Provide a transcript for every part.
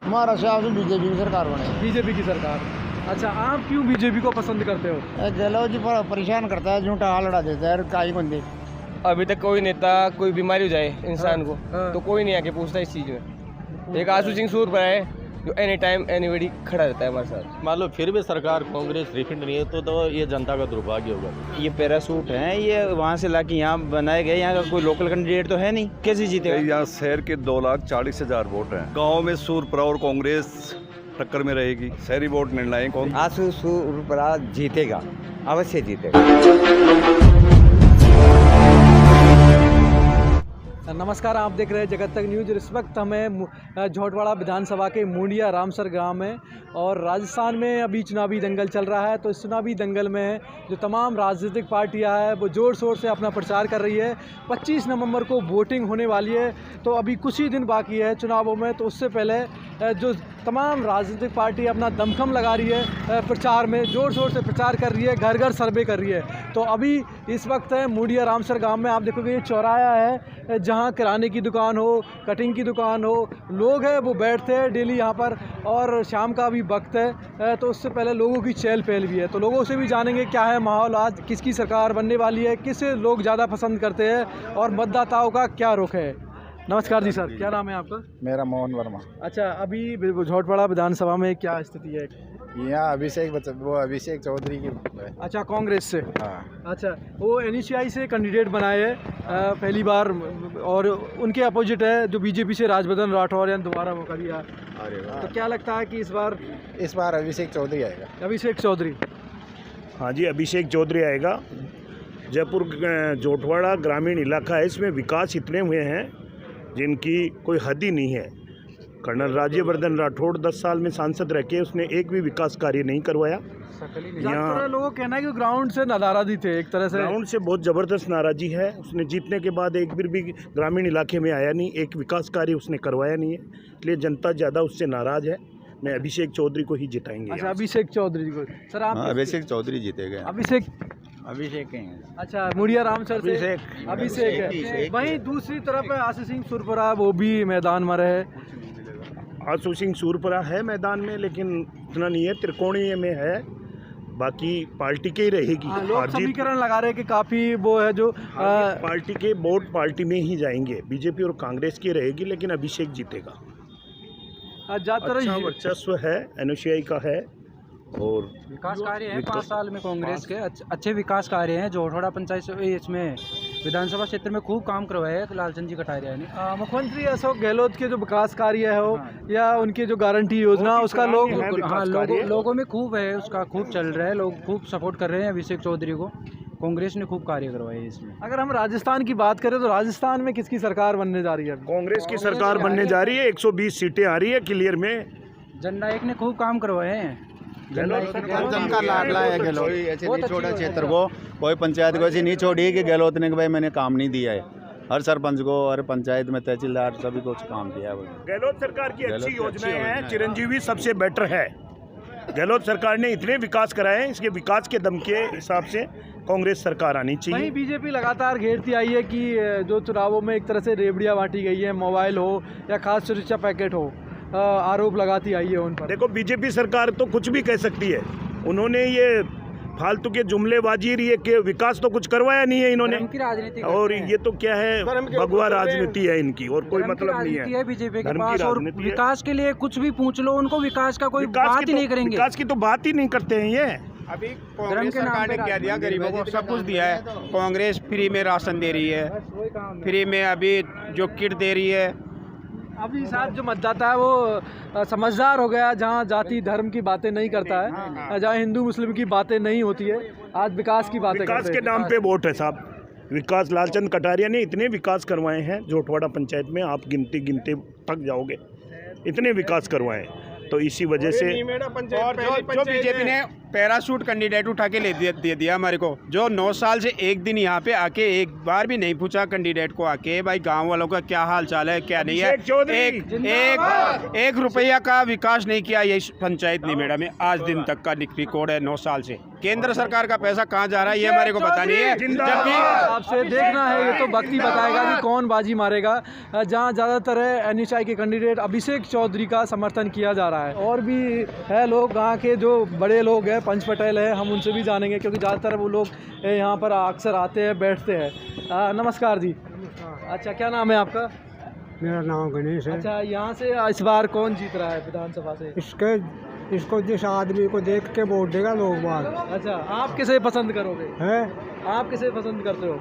हमारा ख्याल से बीजेपी की सरकार बने। बीजेपी की सरकार। अच्छा, आप क्यों बीजेपी को पसंद करते हो? गहलोत जी परेशान करता है, झूठा हाल लड़ा देता है, काई बंदे। अभी तक कोई नेता कोई बीमारी हो जाए इंसान को हाँ। तो कोई नहीं आके पूछता इस चीज़ में। एक आशु सिंह सूरपुरा है जो एनी टाइम एनीबडी खड़ा रहता है हमारे साथ। मान लो फिर भी सरकार कांग्रेस रिफंड नहीं है तो ये जनता का दुर्भाग्य होगा। ये पैरासूट हैं, ये वहाँ से लाके यहाँ बनाए गए। यहाँ का कोई लोकल कैंडिडेट तो है नहीं, कैसे जीतेगा? यहाँ शहर के 2,40,000 वोट हैं। गांव में सूरपुरा और कांग्रेस टक्कर में रहेगी। शहरी वोट निर्णायक होगा। आशु सूरपुरा जीतेगा, अवश्य जीतेगा। नमस्कार, आप देख रहे हैं जगत तक न्यूज। इस वक्त हमें झोटवाड़ा विधानसभा के मुंडिया रामसर गांव में, और राजस्थान में अभी चुनावी दंगल चल रहा है। तो इस चुनावी दंगल में जो तमाम राजनीतिक पार्टियां हैं वो ज़ोर शोर से अपना प्रचार कर रही है। 25 नवंबर को वोटिंग होने वाली है, तो अभी कुछ ही दिन बाकी है चुनावों में। तो उससे पहले जो तमाम राजनीतिक पार्टी अपना दमखम लगा रही है, प्रचार में ज़ोर शोर से प्रचार कर रही है, घर घर सर्वे कर रही है। तो अभी इस वक्त है मुंडिया रामसर गांव में। आप देखोगे ये चौराहा है जहां किराने की दुकान हो, कटिंग की दुकान हो, लोग हैं वो बैठते हैं डेली यहाँ पर, और शाम का भी वक्त है। तो उससे पहले लोगों की चहल पहल भी है। तो लोगों से भी जानेंगे क्या है माहौल, आज किसकी सरकार बनने वाली है, किसे लोग ज़्यादा पसंद करते हैं और मतदाताओं का क्या रुख है। नमस्कार जी सर, क्या नाम है आपका? मेरा मोहन वर्मा। अच्छा, अभी झोटवाड़ा विधानसभा में क्या स्थिति है? यहाँ अभिषेक चौधरी की। अच्छा, कांग्रेस से। हाँ। अच्छा, वो NHI से कैंडिडेट बनाए हैं पहली बार, और उनके अपोजिट है जो बीजेपी से राजवर्धन राठौर ने दोबारा मौका दिया। तो क्या लगता है कि इस बार अभिषेक चौधरी आएगा? अभिषेक चौधरी। हाँ जी, अभिषेक चौधरी आएगा। जयपुर झोटवाड़ा ग्रामीण इलाका है, इसमें विकास इतने हुए हैं जिनकी कोई हद ही नहीं है। कर्नल राज्यवर्धन राठौड़ 10 साल में सांसद रह के उसने एक भी विकास कार्य नहीं करवाया। यहाँ लोगों का कहना है कि ग्राउंड से नाराज थे, एक तरह से ग्राउंड से बहुत ज़बरदस्त नाराज़गी है। उसने जीतने के बाद एक बार भी ग्रामीण इलाके में आया नहीं, एक विकास कार्य उसने करवाया नहीं है, इसलिए जनता ज़्यादा उससे नाराज़ है। मैं अभिषेक चौधरी को ही जिताएंगे। अच्छा, अभिषेक चौधरी को। सर आप? अभिषेक चौधरी जीतेगा। अभिषेक हैं। अच्छा, मुंडिया रामसर से अभिषेक है। वहीं दूसरी तरफ आशु सिंह सूरपुरा, वो भी मैदान में रहे। आशु सिंह सूरपुरा है मैदान में, लेकिन इतना नहीं है, त्रिकोणीय में है, बाकी पार्टी के ही रहेगी। लोग समीकरण लगा रहे हैं कि काफ़ी वो है जो पार्टी के वोट पार्टी में ही जाएंगे। बीजेपी और कांग्रेस की रहेगी, लेकिन अभिषेक जीतेगा। ज़्यादातर अच्छा वर्चस्व है, NHI का है, और विकास कार्य है 5 साल में कांग्रेस के अच्छे विकास कार्य हैं। झोटवाड़ा पंचायत इसमें विधानसभा क्षेत्र में खूब काम करवाया है लालचंद जी कटारिया ने। मुख्यमंत्री अशोक गहलोत के जो विकास कार्य है हो, या उनकी जो गारंटी योजना, उसका लोगों में खूब है, उसका खूब चल रहा है, लोग खूब सपोर्ट कर रहे हैं अभिषेक चौधरी को। कांग्रेस ने खूब कार्य करवाए हैं इसमें। अगर हम राजस्थान की बात करें तो राजस्थान में किसकी सरकार बनने जा रही है? कांग्रेस की सरकार बनने जा रही है। 120 सीटें आ रही है क्लियर में। जननायक ने खूब काम करवाए हैं। का लाडला है गहलोत। ऐसे नहीं छोड़ा क्षेत्र को, कोई पंचायत को ऐसी नहीं छोड़ी कि गहलोत ने भाई मैंने काम नहीं दिया है। हर सरपंच को, हर पंचायत में तहसीलदार सभी को काम किया है। गहलोत सरकार की अच्छी योजनाएं हैं। चिरंजीवी सबसे बेटर है। गहलोत सरकार ने इतने विकास कराए हैं, इसके विकास के दम के हिसाब से कांग्रेस सरकार आनी चाहिए। वहीं बीजेपी लगातार घेरती आई है कि जो चुनावों में एक तरह से रेवड़ियाँ बांटी गई है, मोबाइल हो या खास सुरक्षा पैकेट हो, आरोप लगाती आई है उन पर। देखो, बीजेपी सरकार तो कुछ भी कह सकती है। उन्होंने ये फालतू के जुमलेबाजी रही है कि विकास तो कुछ करवाया नहीं है इन्होंने, और ये तो क्या है, भगवा राजनीति है इनकी, और कोई मतलब नहीं है बीजेपी के पास। और विकास के लिए कुछ भी पूछ लो उनको, विकास का कोई बात ही नहीं करेंगे। विकास की तो बात ही नहीं करते हैं ये। अभी कांग्रेस सरकार ने क्या दिया? गरीबों को सब कुछ दिया है। कांग्रेस फ्री में राशन दे रही है, फ्री में अभी जो किट दे रही है। अभी साथ जो मतदाता है वो समझदार हो गया, जहाँ जाति धर्म की बातें नहीं करता है, जहाँ हिंदू मुस्लिम की बातें नहीं होती है, आज विकास की बातें विकास के नाम पे वोट है साहब। विकास, लालचंद कटारिया ने इतने विकास करवाए हैं झोटवाड़ा पंचायत में, आप गिनते थक जाओगे, इतने विकास करवाए। तो इसी वजह से और जो बीजेपी ने पैराशूट कैंडिडेट उठा के दे दिया हमारे को, जो 9 साल से एक दिन यहाँ पे आके एक बार भी नहीं पूछा कैंडिडेट को आके भाई गांव वालों का क्या हाल चाल है क्या नहीं है। एक रुपया का विकास नहीं किया ये पंचायत निमेड़ा में आज दिन तक का रिकॉर्ड है 9 साल से। केंद्र सरकार का पैसा कहाँ जा रहा है ये हमारे को पता नहीं है। जबकि आपसे देखना है, ये तो वक्त ही बताएगा कि कौन बाजी मारेगा। जहाँ ज़्यादातर है NHI के कैंडिडेट अभिषेक चौधरी का समर्थन किया जा रहा है। और भी है लोग यहाँ के जो बड़े लोग हैं, पंच पटेल है, हम उनसे भी जानेंगे क्योंकि ज़्यादातर वो लोग यहाँ पर अक्सर आते हैं बैठते हैं। नमस्कार जी। अच्छा, क्या नाम है आपका? मेरा नाम गणेश है। अच्छा, यहाँ से इस बार कौन जीत रहा है विधानसभा से? इसको जिस आदमी को देख के वोट देगा लोग बाग। अच्छा, आप किसे पसंद करोगे? हैं आप किसे पसंद करते हो?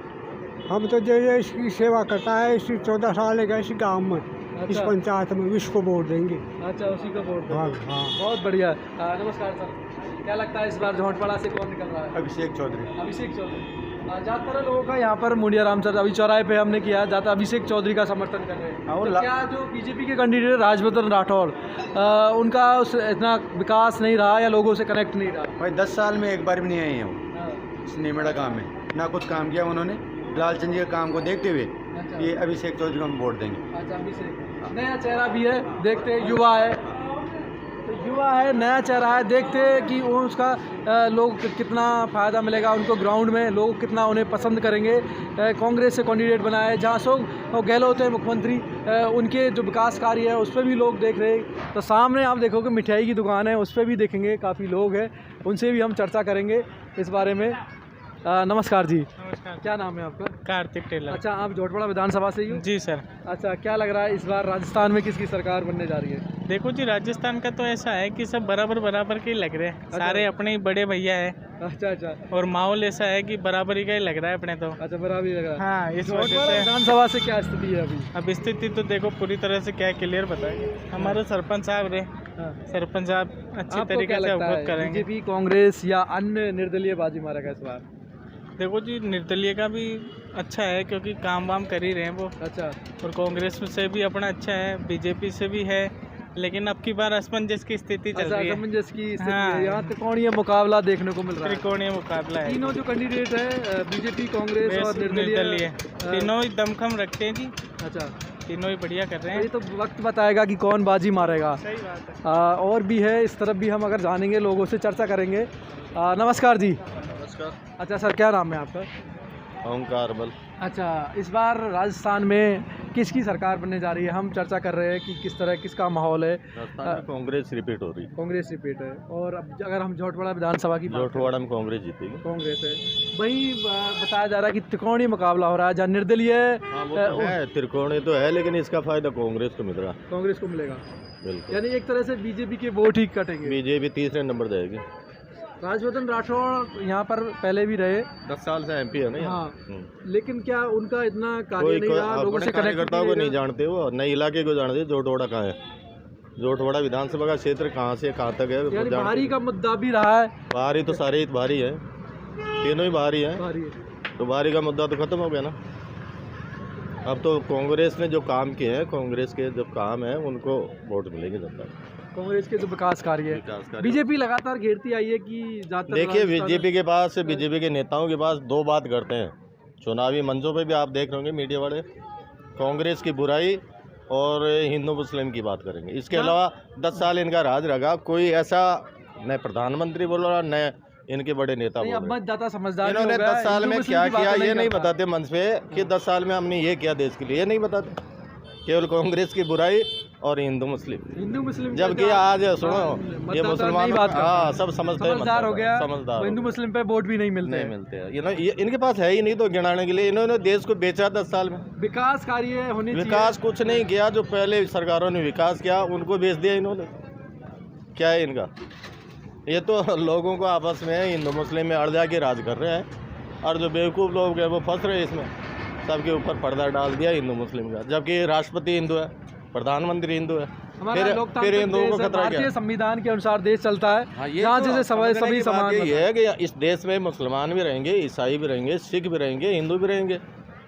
हम तो जो ये इसकी सेवा करता है, इसी 14 साल का इसी गाँव में, इस पंचायत में इसको वोट देंगे। अच्छा, उसी को वोट हाँ देंगे। हाँ। बहुत बढ़िया। नमस्कार सर, क्या लगता है इस बार झोटवाड़ा से कौन निकल रहा है? अभिषेक चौधरी। अभिषेक चौधरी। ज़्यादातर लोगों का यहाँ पर मुंडिया राम सर अभी चौराहे पे हमने किया, ज़्यादा अभिषेक चौधरी का समर्थन कर रहे हैं। तो क्या जो बीजेपी के कैंडिडेट राजवर्धन राठौड़, उनका इतना विकास नहीं रहा या लोगों से कनेक्ट नहीं रहा? भाई 10 साल में एक बार भी नहीं आए हैं वो इस निमेड़ा गाँव में, ना कुछ काम किया उन्होंने। लालचंद जी के काम को देखते हुए ये अभिषेक चौधरी को हम वोट देंगे। अच्छा, अभिषेक नया चेहरा भी है, देखते हैं, युवा है, तो युवा है, नया चेहरा है, देखते हैं कि उसका लोग कितना फ़ायदा मिलेगा उनको ग्राउंड में, लोग कितना उन्हें पसंद करेंगे। कांग्रेस से कैंडिडेट बनाए, जहाँ अशोक गहलोत है मुख्यमंत्री, उनके जो विकास कार्य है उस पर भी लोग देख रहे हैं। तो सामने आप देखोगे मिठाई की दुकान है, उस पर भी देखेंगे काफ़ी लोग हैं, उनसे भी हम चर्चा करेंगे इस बारे में। नमस्कार जी। नमस्कार। क्या नाम है आपका? कार्तिक टेलर। अच्छा, आप झोटवाड़ा विधानसभा से ही हो? जी सर। अच्छा, क्या लग रहा है इस बार राजस्थान में किसकी सरकार बनने जा रही है? देखो जी, राजस्थान का तो ऐसा है कि सब बराबर बराबर के ही लग रहे हैं। सारे अपने ही बड़े भैया है। अच्छा अच्छा। और माहौल ऐसा है कि बराबरी का ही लग रहा है अपने तो। अच्छा, बराबर लग रहा है। हाँ, इस वजह से विधानसभा से क्या स्थिति है अभी? अब स्थिति तो देखो पूरी तरह से क्या क्लियर बताएंगे। हमारे सरपंच साहब रहे, सरपंच साहब अच्छी तरीके से अवगत करेंगे। बीजेपी, कांग्रेस या अन्य निर्दलीय बाजी मारेगा इस बार? देखो जी, निर्दलीय का भी अच्छा है क्योंकि काम वाम कर ही रहे हैं वो। अच्छा। और कांग्रेस से भी अपना अच्छा है, बीजेपी से भी है, लेकिन अब की बार असमंजस की स्थिति चल रही है। असमंजस की स्थिति है। यहाँ त्रिकोणीय मुकाबला देखने को मिल रहा है। त्रिकोणीय मुकाबला है। तीनों जो कैंडिडेट है, बीजेपी, कांग्रेस और निर्दलीय, तीनों ही दमखम रखते हैं जी। अच्छा, तीनों ही बढ़िया कर रहे हैं। ये तो वक्त बताएगा कि कौन बाजी मारेगा। सही बात है। और भी है इस तरफ भी, हम अगर जानेंगे लोगों से चर्चा करेंगे। नमस्कार जी। नमस्कार। अच्छा सर, क्या नाम है आपका? ओंकार बल। अच्छा, इस बार राजस्थान में किसकी सरकार बनने जा रही है? हम चर्चा कर रहे हैं कि किस तरह किसका माहौल है। राजस्थान में कांग्रेस रिपीट हो रही है। कांग्रेस रिपीट है। और अब अगर हम झोटवाड़ा विधानसभा की झोटवाड़ा में कांग्रेस जीतेगी। कांग्रेस है। वही बताया जा रहा है कि त्रिकोणीय मुकाबला हो रहा है, जहाँ निर्दलीय है, त्रिकोणीय तो है, लेकिन इसका फायदा कांग्रेस को मिल रहा है। कांग्रेस को मिलेगा, बिल्कुल। यानी एक तरह से बीजेपी के वोट ही कटेंगे। बीजेपी तीसरे नंबर जाएगी। राजवर्धन राठौड़ यहाँ पर पहले भी रहे, 10 साल से MP है ना। हाँ, लेकिन क्या उनका इतना कार्य नहीं रहा, लोगों से कनेक्ट कार्यकर्ताओं को नहीं जानते हो, नए इलाके को जानते। झोटवाड़ा कहाँ है, झोटवाड़ा विधानसभा का क्षेत्र कहाँ से कहाँ तक है? यानी भारी का मुद्दा भी रहा है। भारी तो सारे ही भारी है, तीनों ही भारी है। तो भारी का मुद्दा तो खत्म हो गया ना। अब तो कांग्रेस ने जो काम किए हैं, कांग्रेस के जो काम है उनको वोट मिलेगी जनता। कांग्रेस के जो विकास कार्य है, बीजेपी लगातार घेरती आई है कि देखिए, बीजेपी के पास, बीजेपी के नेताओं के पास दो बात करते हैं चुनावी मंचों पे भी, आप देख रहे होंगे मीडिया वाले, कांग्रेस की बुराई और हिंदू मुस्लिम की बात करेंगे। इसके अलावा 10 साल इनका राज रहा, कोई ऐसा न प्रधानमंत्री बोल रहा न इनके बड़े नेता बोल रहे। समझदार इन्होंने 10 साल में क्या किया ये नहीं बताते मंच पे कि 10 साल में हमने ये किया देश के लिए, ये नहीं बताते। केवल कांग्रेस की बुराई और हिंदू मुस्लिम, जबकि आज सुनो ये मुसलमान, हाँ, सब समझदार हो गया, समझदार। हिंदू मुस्लिम पे वोट भी नहीं मिलते हैं। इनके पास है ही नहीं तो गिनाने के लिए। इन्होंने देश को बेचा 10 साल में। विकास कार्य होने चाहिए। विकास कुछ नहीं किया, जो पहले सरकारों ने विकास किया उनको बेच दिया इन्होंने। क्या है इनका? ये तो लोगों को आपस में हिंदू मुस्लिम में अड़जा के राज कर रहे हैं, और जो बेवकूफ़ लोग हैं वो फंस रहे हैं इसमें। सबके ऊपर पर्दा डाल दिया हिंदू मुस्लिम का, जबकि राष्ट्रपति हिंदू है, प्रधानमंत्री हिंदू है। फिर हिंदुओं को खतरा क्या है? संविधान के अनुसार देश चलता है, यहाँ जैसे सभी समान ये है कि इस देश में मुसलमान भी रहेंगे, ईसाई भी रहेंगे, सिख भी रहेंगे, हिंदू भी रहेंगे।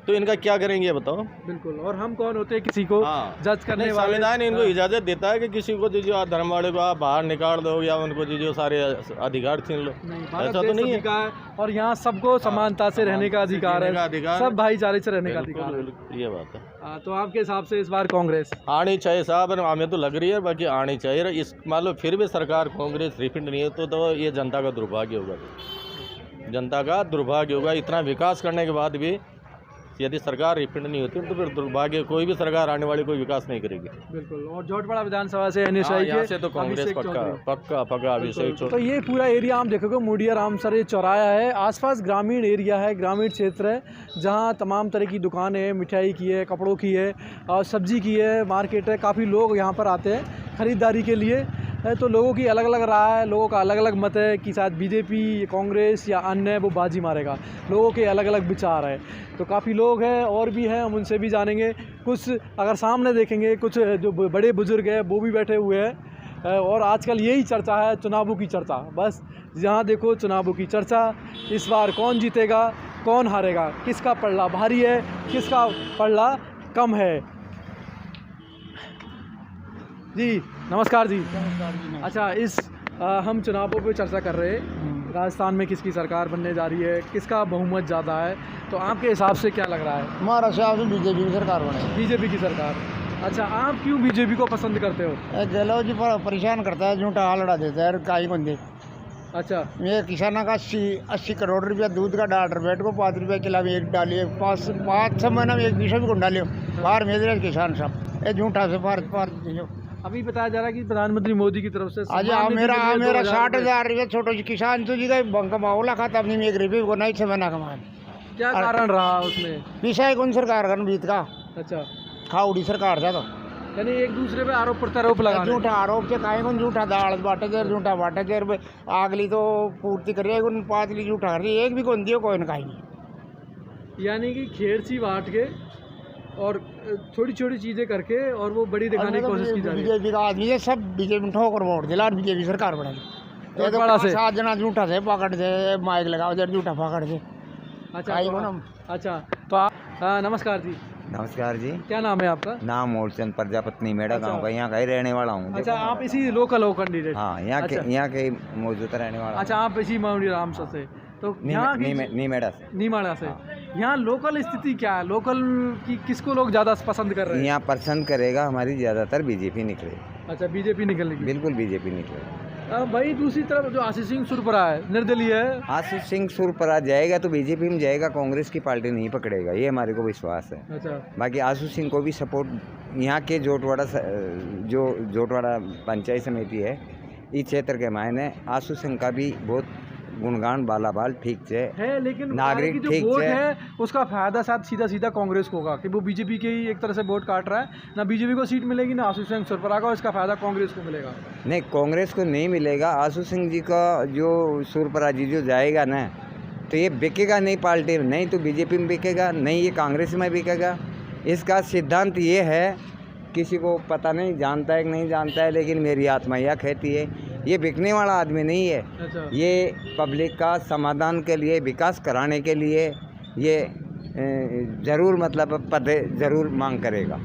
तो इनका क्या करेंगे ये बताओ। बिल्कुल, और हम कौन होते हैं किसी को जज करने नहीं, वाले? संविधान इनको इजाज़त देता है कि किसी को जो धर्म वाले को आप बाहर निकाल दो या उनको जो सारे अधिकार छीन लो, भारत ऐसा तो देश नहीं है। सभी का है और यहाँ सबको समानता से रहने का अधिकार है, सब भाईचारे से रहने का अधिकार है। बिल्कुल, ये बात है। तो आपके हिसाब से इस बार कांग्रेस आनी चाहिए साहब, हमें तो लग रही है बाकी आनी चाहिए। इस मान लो फिर भी सरकार कांग्रेस रिपीट नहीं है तो ये जनता का दुर्भाग्य होगा, जनता का दुर्भाग्य होगा। इतना विकास करने के बाद भी यदि सरकार रिपीट नहीं होती तो फिर दुर्भाग्य, कोई भी सरकार आने वाली कोई विकास नहीं करेगी। बिल्कुल। और जोटवाड़ा विधानसभा से यहाँ से तो कांग्रेस पक्का अभिषेक चौधरी। तो ये पूरा एरिया आप देखोगे मुंडिया रामसर ये चौराया है, आसपास ग्रामीण एरिया है, ग्रामीण क्षेत्र है जहाँ तमाम तरह की दुकानें हैं, मिठाई की है, कपड़ों की है और सब्जी की है, मार्केट है। काफ़ी लोग यहाँ पर आते हैं ख़रीदारी के लिए। तो लोगों की अलग अलग राय है, लोगों का अलग अलग मत है कि शायद बीजेपी, कांग्रेस या अन्य वो बाजी मारेगा। लोगों के अलग अलग विचार है। तो काफ़ी लोग हैं और भी हैं, हम उनसे भी जानेंगे। कुछ अगर सामने देखेंगे कुछ जो बड़े बुजुर्ग हैं वो भी बैठे हुए हैं और आजकल यही चर्चा है, चुनावों की चर्चा। बस जहाँ देखो चुनावों की चर्चा। इस बार कौन जीतेगा, कौन हारेगा, किसका पलड़ा भारी है, किसका पलड़ा कम है। जी नमस्कार जी। अच्छा, हम चुनावों पे चर्चा कर रहे हैं, राजस्थान में किसकी सरकार बनने जा रही है, किसका बहुमत ज़्यादा है, तो आपके हिसाब से क्या लग रहा है? हमारा हिसाब से बीजेपी की सरकार बने। बीजेपी की सरकार। अच्छा, आप क्यों बीजेपी को पसंद करते हो? गहलोत जी परेशान करता है, झूठा लड़ा देता है काई को दे। अच्छा, ये किसानों का 80 करोड़ रुपया दूध का डाल रेट को 5 रुपये किलो में एक डालिए, 5-6 महीना में एक विषय भी को डालियो, बाहर भेज रहे किसान सब। ये झूठा से पार अभी बताया जा रहा है कि प्रधानमंत्री मोदी की तरफ से मेरा 60,000 रुपये छोटो किसान तो जी का मामला खाता अपनी में 1 रुपये को नहीं छमना कमा। क्या कारण रहा उसमें? विषय कौन सरकार का बीत का? अच्छा, खाउड़ी सरकार था तो यानी एक दूसरे पे आरोप प्रत्यारोप लगा, झूठा आरोप से काहे कौन झूठा दाल बाटे देर झूठा बाटे देर आगली तो पूर्ति कर रही है, उन पातली झूठा कर रही है, एक भी कौन दियो कोई न कहीं। यानी कि खेरची बांट के और छोटी छोटी चीज़ें करके और वो बड़ी दिखाने की कोशिश की जा रही है। बीजेपी का आदमी है, सब बीजेपी में ठोकर वोट दिला, बीजेपी सरकार बना ली। से 7 जना झूठा से पकड़ दे, माइक लगाओ देर झूठा पकड़ दे। अच्छा, तो आप नमस्कार जी। नमस्कार जी। क्या नाम है आपका? नाम मूलचंद प्रजापति मेरा गांव का, यहाँ का ही रहने वाला हूँ। अच्छा, आप इसी लोकल हो कैंडिडेट? हाँ, यहाँ के मौजूदा रहने वाला। अच्छा, आप इसी मुंडिया रामसर से, तो यहाँ नीमाड़ा से। यहाँ लोकल स्थिति क्या है? लोकल की किसको लोग ज़्यादा पसंद कर रहे हैं? यहाँ पसंद करेगा हमारी ज़्यादातर बीजेपी निकलेगी। अच्छा, बीजेपी निकलेगी? बिल्कुल बीजेपी निकलेगी। भाई दूसरी तरफ जो आशीष सिंह सुरपरा है, निर्दलीय है। आशीष सिंह सुरपरा जाएगा तो बीजेपी में जाएगा, कांग्रेस की पार्टी नहीं पकड़ेगा, ये हमारे को विश्वास है। अच्छा, बाकी आशीष सिंह को भी सपोर्ट यहाँ के जोटवाड़ा पंचायत समिति है, इस क्षेत्र के मायने आशीष सिंह का भी बहुत गुणगान बालाबाल ठीक है, लेकिन नागरिक की जो वोट है उसका फायदा शायद सीधा सीधा कांग्रेस को होगा कि वो बीजेपी के ही एक तरह से वोट काट रहा है। ना बीजेपी को सीट मिलेगी, ना आशु सिंह सुरपरा को, इसका फायदा कांग्रेस को मिलेगा। नहीं, कांग्रेस को नहीं मिलेगा। आशु सिंह जी का जो सुरपरा जी जो जाएगा ना, तो ये बिकेगा नहीं पार्टी में, नहीं तो बीजेपी में बिकेगा, नहीं ये कांग्रेस में बिकेगा। इसका सिद्धांत ये है, किसी को पता नहीं, जानता है कि नहीं जानता है, लेकिन मेरी आत्मा यह कहती है ये बिकने वाला आदमी नहीं है। अच्छा। ये पब्लिक का समाधान के लिए, विकास कराने के लिए ये ज़रूर मतलब पद ज़रूर मांग करेगा,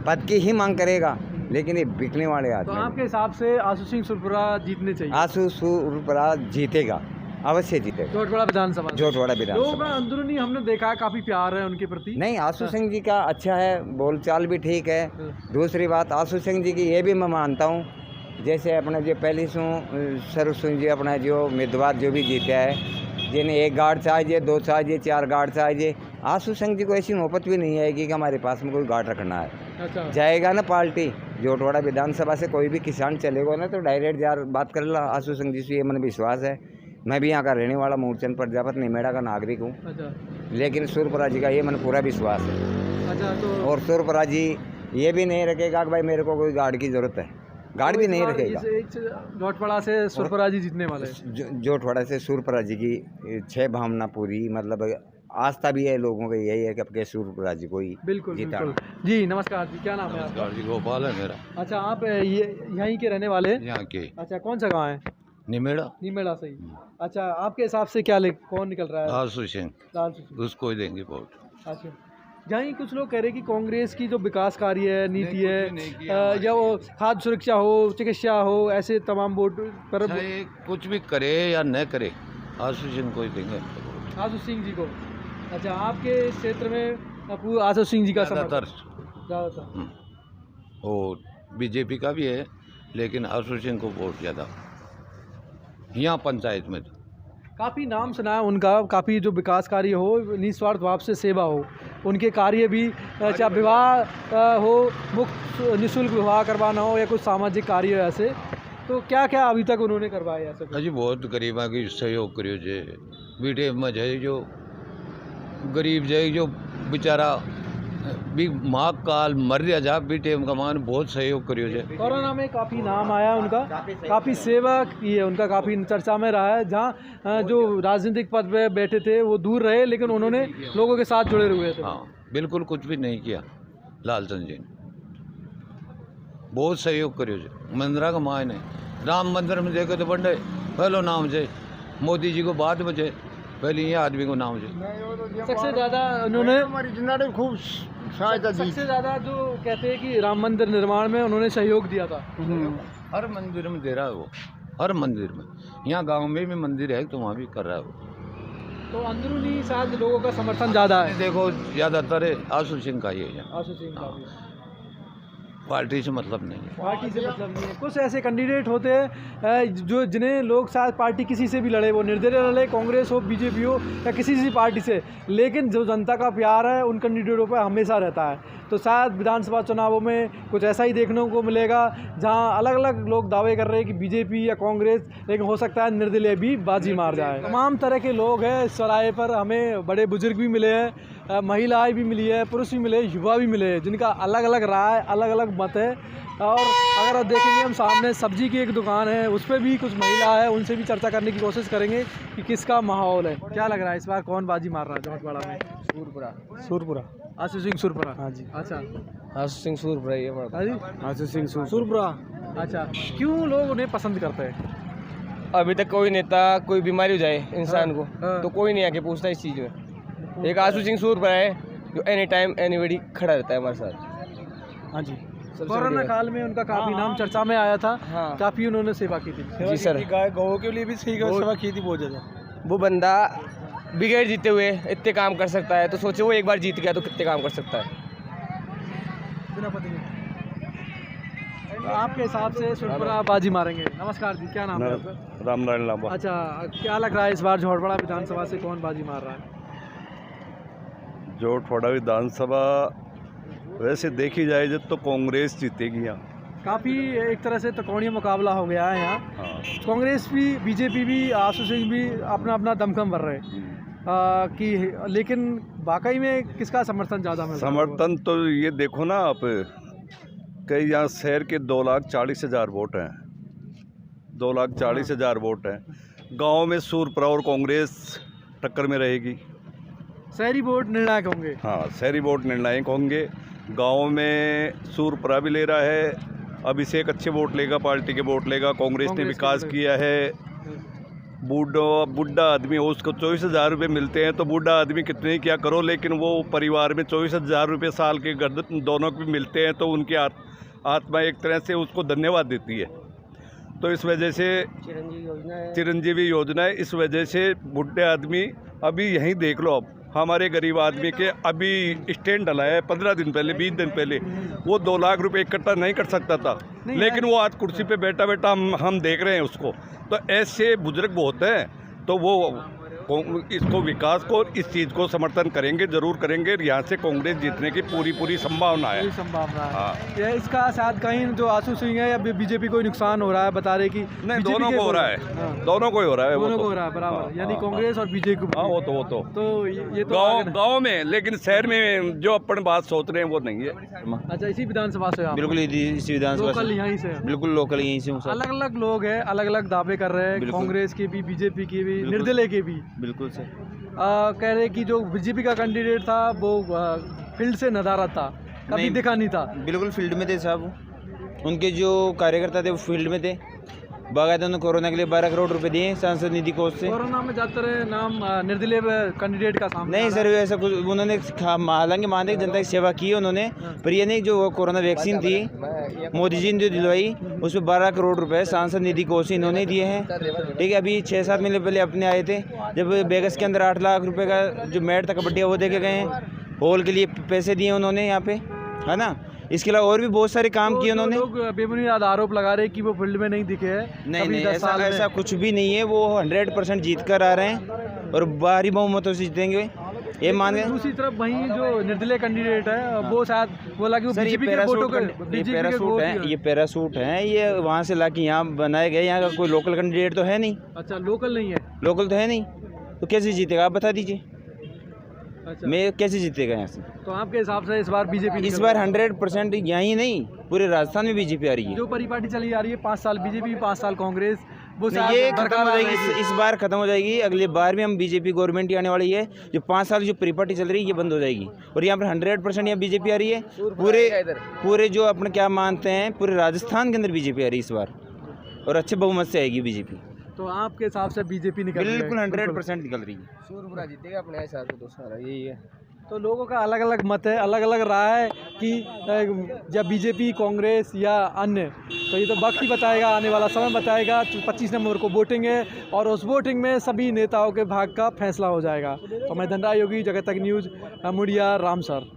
पद की ही मांग करेगा, लेकिन ये बिकने वाले आदमी। तो आपके हिसाब से आशु सिंह सुरपरा जीतने चाहिए? आशु सुरपरा जीतेगा, अवश्य जीतेगा। जोटवाड़ा विधानसभा लोगों का अंदरूनी हमने देखा है, काफ़ी प्यार है उनके प्रति। नहीं, आशु सिंह जी का अच्छा है, बोलचाल भी ठीक है। दूसरी बात, आशु सिंह जी की ये भी मैं मानता हूँ, जैसे अपने जो पहली सर्व सिंह जी अपना जो उम्मीदवार जो भी जीता है, जिन्हें 1 गार्ड चाहिए, 2 चाहिए, 4 गार्ड चाहिए, आशु सिंह जी को ऐसी नौबत भी नहीं आएगी कि हमारे पास में कोई गार्ड रखना है। अच्छा। जाएगा ना पार्टी, जोटवाड़ा विधानसभा से कोई भी किसान चलेगा ना तो डायरेक्ट बात कर ला आशु सिंह जी से, ये मैंने विश्वास है। मैं भी यहाँ का रहने वाला मूलचंद प्रजापति निमेड़ा का नागरिक हूँ। अच्छा। लेकिन सुरपरा जी का ये मैंने पूरा विश्वास है। अच्छा, तो और सुरपरा जी ये भी नहीं रखेगा कि भाई मेरे को कोई गार्ड की ज़रूरत है, गार्ड भी नहीं रखेगा। जोटवाड़ा से सुरपरा जी जीतने वाले, जोटवाड़ा से सुरपरा जी की 6 भावना पूरी, मतलब आस्था भी है लोगों की, यही है कि अपने सुरपरा जी को ही बिल्कुल बिल्कुल। जी नमस्कार जी, क्या नाम है आपका? जी, गोपाल है मेरा। अच्छा, आप यहीं के रहने वाले हैं? यहाँ के। अच्छा, कौन सा गाँव है? निमेड़ा सही। अच्छा, आपके हिसाब से क्या कौन निकल रहा है? लाल सिंह, उसको ही देंगे वोट। अच्छा, जहाँ ही कुछ लोग कह रहे हैं कि कांग्रेस की जो विकास कार्य है, नीति है, या वो खाद्य सुरक्षा हो, चिकित्सा हो, ऐसे तमाम बोर्ड पर कुछ भी करे या न करे, आशु सिंह को ही देंगे। आशु सिंह जी को। अच्छा, आपके इस क्षेत्र में आशु सिंह जी का ज़्यादातर ज़्यादातर और बीजेपी का भी है, लेकिन आशु सिंह को वोट ज़्यादा यहाँ पंचायत में। काफ़ी नाम सुना है उनका, काफ़ी जो विकास कार्य हो, निस्वार्थ भाव से सेवा हो, उनके कार्य भी, चाहे विवाह हो, मुफ्त निःशुल्क विवाह करवाना हो या कुछ सामाजिक कार्य हो, ऐसे तो क्या क्या अभी तक उन्होंने करवाया ऐसे? अजी बहुत गरीबा की सहयोग करियो जे बीटे में जाए, जो गरीब जाए, जो बेचारा भी माँ काल मर रहा जा, बीटे का मान बहुत सहयोग करियो जे। कोरोना में काफ़ी नाम आया उनका, काफ़ी सेवा की है उनका, काफ़ी चर्चा में रहा है। जहाँ जो राजनीतिक पद पे बैठे थे वो दूर रहे, लेकिन उन्होंने लोगों के साथ जुड़े हुए थे। हाँ, बिल्कुल कुछ भी नहीं किया लालचंद जी ने, बहुत सहयोग करियो जे। मंदिरा का मान है, राम मंदिर में देखो तो बंडे पहलो नाम जे, मोदी जी को बाद में जे, पहले ये आदमी को नाम जे। सबसे ज़्यादा उन्होंने हमारी जिंदगी खूब सहायता दी। सबसे ज़्यादा जो कहते हैं कि राम मंदिर निर्माण में उन्होंने सहयोग दिया था। हर मंदिर में दे रहा है वो, हर मंदिर में। यहाँ गांव में भी मंदिर है तो वहाँ भी कर रहा है वो। तो अंदरूनी शायद लोगों का समर्थन ज़्यादा है। देखो ज़्यादातर आशु सिंह का ही है, आशु सिंह का भी। पार्टी से मतलब नहीं है। पार्टी से मतलब नहीं है। कुछ ऐसे कैंडिडेट होते हैं जो जिन्हें लोग शायद पार्टी किसी से भी लड़े, वो निर्दलीय लड़े, कांग्रेस हो, बीजेपी हो या किसी सी पार्टी से, लेकिन जो जनता का प्यार है उन कैंडिडेटों पर हमेशा रहता है। तो शायद विधानसभा चुनावों में कुछ ऐसा ही देखने को मिलेगा, जहां अलग अलग लोग दावे कर रहे हैं कि बीजेपी या कांग्रेस, लेकिन हो सकता है निर्दलीय भी बाजी मार जाए। तमाम तरह के लोग हैं इस चौराहे पर, हमें बड़े बुजुर्ग भी मिले हैं, महिलाएं भी मिली है, पुरुष भी मिले, युवा भी मिले, जिनका अलग अलग राय, अलग अलग मत है। और अगर आप देखेंगे, हम सामने सब्जी की एक दुकान है, उस पर भी कुछ महिला है, उनसे भी चर्चा करने की कोशिश करेंगे कि किसका माहौल है। क्या लग रहा है इस बार कौन बाजी मार रहा है जौटवाड़ा में? सूरपुरा। आशु सिंह सूरपुरा। हाँ जी। अच्छा, आशु सिंह सूरपुरा ये आशु सिंह सूरपुरा। अच्छा, क्यों लोग उन्हें पसंद करते हैं? अभी तक कोई नेता, कोई बीमारी हो जाए इंसान को, तो कोई नहीं आके पूछता इस चीज़ में। एक आशु सिंह सूरपुरा है जो एनी टाइम एनीबडी खड़ा रहता है हमारे साथ। हाँ जी। कोरोना काल में उनका काफी नाम चर्चा में आया था। काफी उन्होंने सेवा की थी। जी सर, गाय गौ के लिए भी सेवा की थी बहुत ज़्यादा। वो बंदा बिगैर जीते हुए इतने काम कर सकता है, तो सोचो वो एक बार जीत गया तो कितने काम कर सकता है। तो आपके हिसाब से सूरपुरा बाजी मारेंगे। नमस्कार जी, क्या नाम है आपका? रामनारायण लांबा। अच्छा, क्या लग रहा है इस बार झोटवाड़ा विधानसभा से कौन बाजी मार रहा है? झोटवाड़ा विधानसभा वैसे देखी जाए जब तो कांग्रेस जीतेगी यहाँ। काफ़ी एक तरह से त्रिकोणीय मुकाबला हो गया है यहाँ। कांग्रेस भी, बीजेपी भी, आशु सिंह भी अपना अपना दमखम भर रहे कि, लेकिन वाकई में किसका समर्थन ज़्यादा मिल रहा है? समर्थन तो ये देखो ना आप, कई यहाँ शहर के 2,40,000 वोट हैं, 2,40,000 वोट हैं। गांव में सूरपुरा और कांग्रेस टक्कर में रहेगी। शहरी वोट निर्णायक होंगे। हाँ, शहरी वोट निर्णायक होंगे। गांव में सूरपुरा भी ले रहा है, अभिषेक अच्छे वोट लेगा, पार्टी के वोट लेगा। कांग्रेस ने विकास किया है। बुढ़ा आदमी हो, उसको 24,000 रुपये मिलते हैं, तो बूढ़ा आदमी कितने ही क्या करो, लेकिन वो परिवार में 24,000 रुपये साल के गर्दन दोनों को मिलते हैं, तो उनकी आत्मा एक तरह से उसको धन्यवाद देती है। तो इस वजह से चिरंजीवी योजना है। इस वजह से बूढ़े आदमी, अभी यहीं देख लो, अब हमारे गरीब आदमी के अभी स्टैंड डला है 15 दिन पहले, 20 दिन पहले, वो 2 लाख रुपए इकट्ठा नहीं कर सकता था, लेकिन वो आज कुर्सी पे बैठा बैठा हम देख रहे हैं उसको। तो ऐसे बुजुर्ग बहुत हैं, तो वो इसको, विकास को, इस चीज़ को समर्थन करेंगे, जरूर करेंगे। यहाँ से कांग्रेस जीतने की पूरी संभावना है। संभावना है। इसका शायद कहीं जो आशु सिंह है या बीजेपी को नुकसान हो रहा है, बता रहे कि नहीं, दोनों को हो रहा है। दोनों को ही हो रहा है। दोनों को हो रहा है बराबर, यानी कांग्रेस और बीजेपी को। हाँ, वो तो ये तो गाँव में, लेकिन शहर में जो अपन बात सोच रहे हैं वो नहीं है। अच्छा, इसी विधानसभा से? बिल्कुल इसी विधानसभा, लोकल यहीं से? बिल्कुल लोकल यहीं से। अलग अलग लोग हैं, अलग अलग दावे कर रहे हैं, कांग्रेस के भी, बीजेपी के भी, निर्दलीय के भी। बिल्कुल सर। कह रहे कि जो बीजेपी का कैंडिडेट था वो फील्ड से नदारद था, कभी दिखा नहीं था। बिल्कुल फील्ड में थे साहब, उनके जो कार्यकर्ता थे वो फील्ड में थे, बाकायदा उन्होंने कोरोना के लिए 12 करोड़ रुपए दिए सांसद निधि कोष से। कोरोना में ज़्यादातर नाम निर्दलीय कैंडिडेट का सामने नहीं सर, ऐसा कुछ उन्होंने हालांकि मानते जनता की सेवा की है उन्होंने, पर ये नहीं जो कोरोना वैक्सीन थी मोदी जी ने जो दिलवाई उसमें 12 करोड़ रुपए सांसद निधि कोष से इन्होंने दिए हैं। ठीक है, अभी 6-7 महीने पहले अपने आए थे जब बेगस के अंदर 8 लाख रुपए का जो मैट था कबड्डी वो दे के गए हैं, हॉल के लिए पैसे दिए उन्होंने यहाँ पे, है ना। इसके अलावा और भी बहुत सारे काम किए उन्होंने। लोग बेबुनियाद आरोप लगा रहे हैं कि वो फील्ड में नहीं दिखे हैं। नहीं, ऐसा कुछ भी नहीं है, वो 100% जीत कर आ रहे हैं और भारी बहुमतों से जीतेंगे ये मान गए। दूसरी तरफ वहीं जो निर्दलीय कैंडिडेट है वो शायद बोला कि सर ये पैरासूट है, ये वहाँ से लाके यहाँ बनाए गए, यहाँ का कोई लोकल कैंडिडेट तो है नहीं। अच्छा, लोकल नहीं है? लोकल तो है नहीं, तो कैसे जीतेगा आप बता दीजिए। अच्छा, मैं कैसे जीतेगा यहाँ से? तो आपके हिसाब से इस बार बीजेपी, इस बार 100% यहीं नहीं पूरे राजस्थान में बीजेपी आ रही है। जो परिपाटी चली आ रही है 5 साल बीजेपी 5 साल कांग्रेस, वो ये खत्म हो जाएगी, इस बार खत्म हो जाएगी। अगली बार भी हम बीजेपी गवर्नमेंट ही आने वाली है। जो 5 साल जो परिपाटी चल रही है ये बंद हो जाएगी और यहाँ पर 100% यहाँ बीजेपी आ रही है। पूरे जो अपने क्या मानते हैं पूरे राजस्थान के अंदर बीजेपी आ रही है इस बार और अच्छे बहुमत से आएगी बीजेपी। तो आपके हिसाब से बीजेपी निकल रही है? बिल्कुल 100% निकल रही है। सूरपुरा जीतेगा अपने हिसाब से, तो सारा यही है। तो लोगों का अलग अलग मत है, अलग अलग राय है कि या बीजेपी कांग्रेस या अन्य, तो ये तो वक्त ही बताएगा, आने वाला समय बताएगा। 25 नवंबर को वोटिंग है और उस वोटिंग में सभी नेताओं के भाग का फैसला हो जाएगा। तो मैं धनराज योगी, जगत तक न्यूज़, मुड़िया, रामसर।